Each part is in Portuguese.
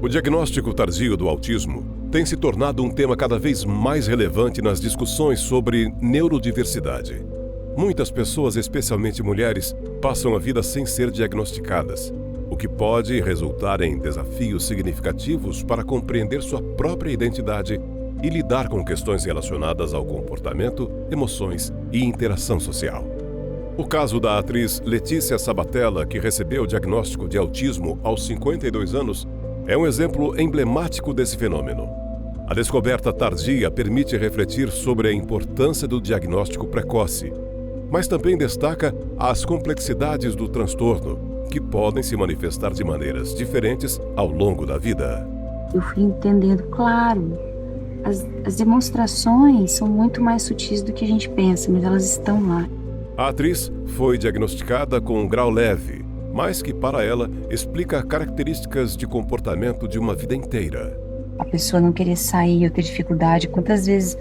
O diagnóstico tardio do autismo tem se tornado um tema cada vez mais relevante nas discussões sobre neurodiversidade. Muitas pessoas, especialmente mulheres, passam a vida sem ser diagnosticadas, o que pode resultar em desafios significativos para compreender sua própria identidade e lidar com questões relacionadas ao comportamento, emoções e interação social. O caso da atriz Letícia Sabatella, que recebeu o diagnóstico de autismo aos 52 anos, é um exemplo emblemático desse fenômeno. A descoberta tardia permite refletir sobre a importância do diagnóstico precoce, mas também destaca as complexidades do transtorno, que podem se manifestar de maneiras diferentes ao longo da vida. Eu fui entendendo, claro, as demonstrações são muito mais sutis do que a gente pensa, mas elas estão lá. A atriz foi diagnosticada com um grau leve, mas que para ela explica características de comportamento de uma vida inteira. A pessoa não querer sair, eu ter dificuldade. Quantas vezes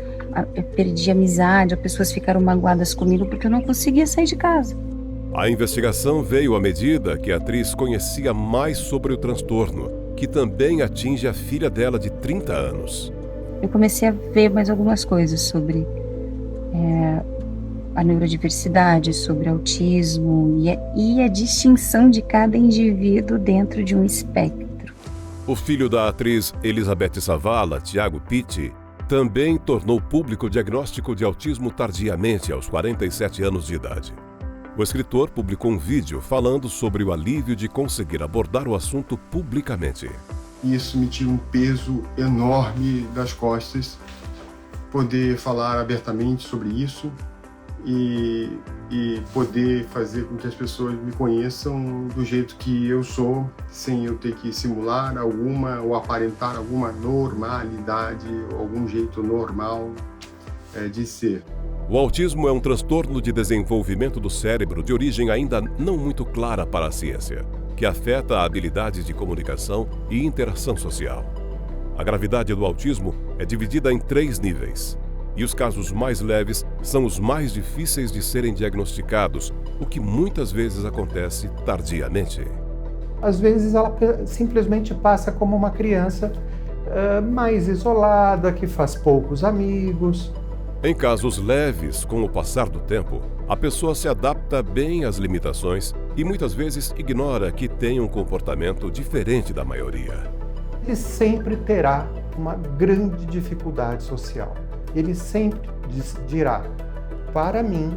eu perdi amizade, as pessoas ficaram magoadas comigo porque eu não conseguia sair de casa. A investigação veio à medida que a atriz conhecia mais sobre o transtorno, que também atinge a filha dela de 30 anos. Eu comecei a ver mais algumas coisas sobre a neurodiversidade, sobre autismo e a distinção de cada indivíduo dentro de um espectro. O filho da atriz Elizabeth Savala, Thiago Pitti, também tornou público o diagnóstico de autismo tardiamente, aos 47 anos de idade. O escritor publicou um vídeo falando sobre o alívio de conseguir abordar o assunto publicamente. Isso me tira um peso enorme das costas, poder falar abertamente sobre isso e poder fazer com que as pessoas me conheçam do jeito que eu sou, sem eu ter que simular alguma ou aparentar alguma normalidade, algum jeito normal de ser. O autismo é um transtorno de desenvolvimento do cérebro de origem ainda não muito clara para a ciência, que afeta a habilidade de comunicação e interação social. A gravidade do autismo é dividida em 3 níveis, e os casos mais leves são os mais difíceis de serem diagnosticados, o que muitas vezes acontece tardiamente. Às vezes ela simplesmente passa como uma criança mais isolada, que faz poucos amigos. Em casos leves, com o passar do tempo, a pessoa se adapta bem às limitações e muitas vezes ignora que tem um comportamento diferente da maioria. Ele sempre terá uma grande dificuldade social. Ele sempre dirá, para mim,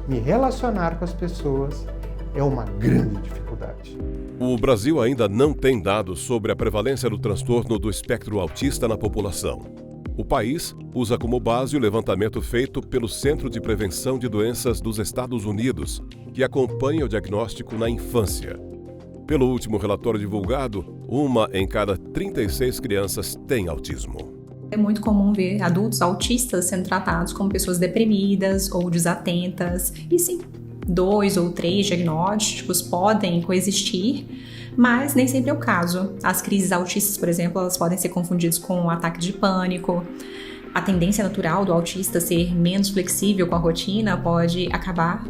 me relacionar com as pessoas é uma grande dificuldade. O Brasil ainda não tem dados sobre a prevalência do transtorno do espectro autista na população. O país usa como base o levantamento feito pelo Centro de Prevenção de Doenças dos Estados Unidos, que acompanha o diagnóstico na infância. Pelo último relatório divulgado, 1 em cada 36 crianças tem autismo. É muito comum ver adultos autistas sendo tratados como pessoas deprimidas ou desatentas. E sim, 2 ou 3 diagnósticos podem coexistir, mas nem sempre é o caso. As crises autistas, por exemplo, elas podem ser confundidas com um ataque de pânico. A tendência natural do autista ser menos flexível com a rotina pode acabar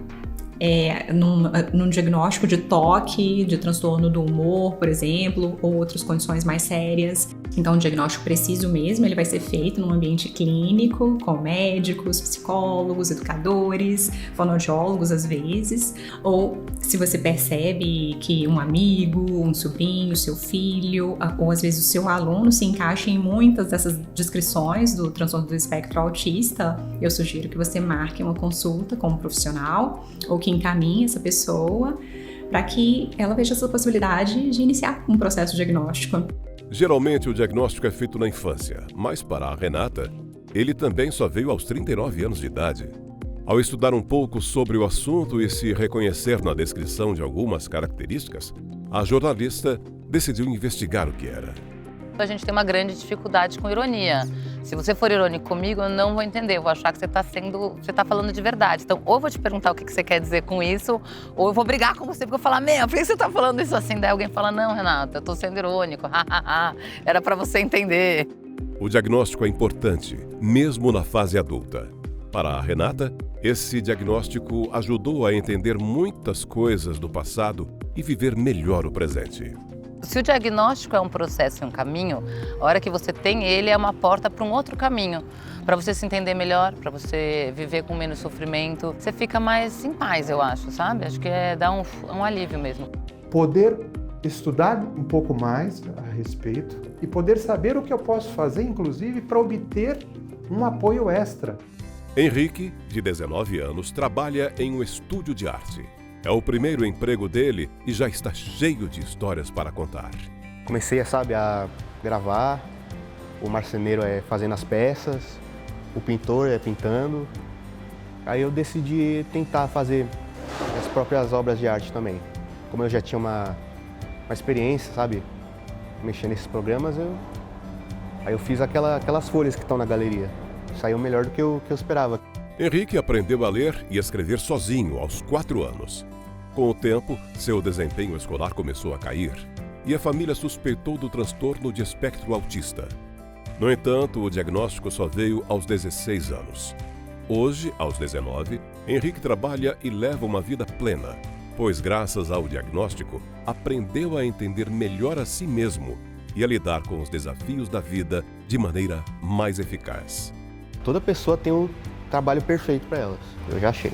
num diagnóstico de toque, de transtorno do humor, por exemplo, ou outras condições mais sérias. Então, o diagnóstico preciso mesmo, ele vai ser feito num ambiente clínico, com médicos, psicólogos, educadores, fonoaudiólogos às vezes, ou se você percebe que um amigo, um sobrinho, seu filho, ou às vezes o seu aluno se encaixa em muitas dessas descrições do transtorno do espectro autista, eu sugiro que você marque uma consulta com um profissional, ou que encaminhe essa pessoa, para que ela veja essa possibilidade de iniciar um processo diagnóstico. Geralmente o diagnóstico é feito na infância, mas para a Renata, ele também só veio aos 39 anos de idade. Ao estudar um pouco sobre o assunto e se reconhecer na descrição de algumas características, a jornalista decidiu investigar o que era. A gente tem uma grande dificuldade com ironia. Se você for irônico comigo, eu não vou entender. Eu vou achar que você tá falando de verdade. Então, ou eu vou te perguntar o que você quer dizer com isso, ou eu vou brigar com você porque eu vou falar, por que você tá falando isso assim? Daí alguém fala, não, Renata, eu tô sendo irônico. Era para você entender. O diagnóstico é importante, mesmo na fase adulta. Para a Renata, esse diagnóstico ajudou a entender muitas coisas do passado e viver melhor o presente. Se o diagnóstico é um processo e um caminho, a hora que você tem ele é uma porta para um outro caminho, para você se entender melhor, para você viver com menos sofrimento. Você fica mais em paz, eu acho, sabe? Acho que dá um alívio mesmo. Poder estudar um pouco mais a respeito e poder saber o que eu posso fazer, inclusive, para obter um apoio extra. Henrique, de 19 anos, trabalha em um estúdio de arte. É o primeiro emprego dele e já está cheio de histórias para contar. Comecei, a gravar, o marceneiro fazendo as peças, o pintor pintando. Aí eu decidi tentar fazer as próprias obras de arte também. Como eu já tinha uma experiência, mexendo nesses programas, aí eu fiz aquelas folhas que estão na galeria. Saiu melhor do que eu esperava. Henrique aprendeu a ler e escrever sozinho aos 4 anos. Com o tempo, seu desempenho escolar começou a cair e a família suspeitou do transtorno de espectro autista. No entanto, o diagnóstico só veio aos 16 anos. Hoje, aos 19, Henrique trabalha e leva uma vida plena, pois graças ao diagnóstico, aprendeu a entender melhor a si mesmo e a lidar com os desafios da vida de maneira mais eficaz. Toda pessoa tem um trabalho perfeito para elas, eu já achei.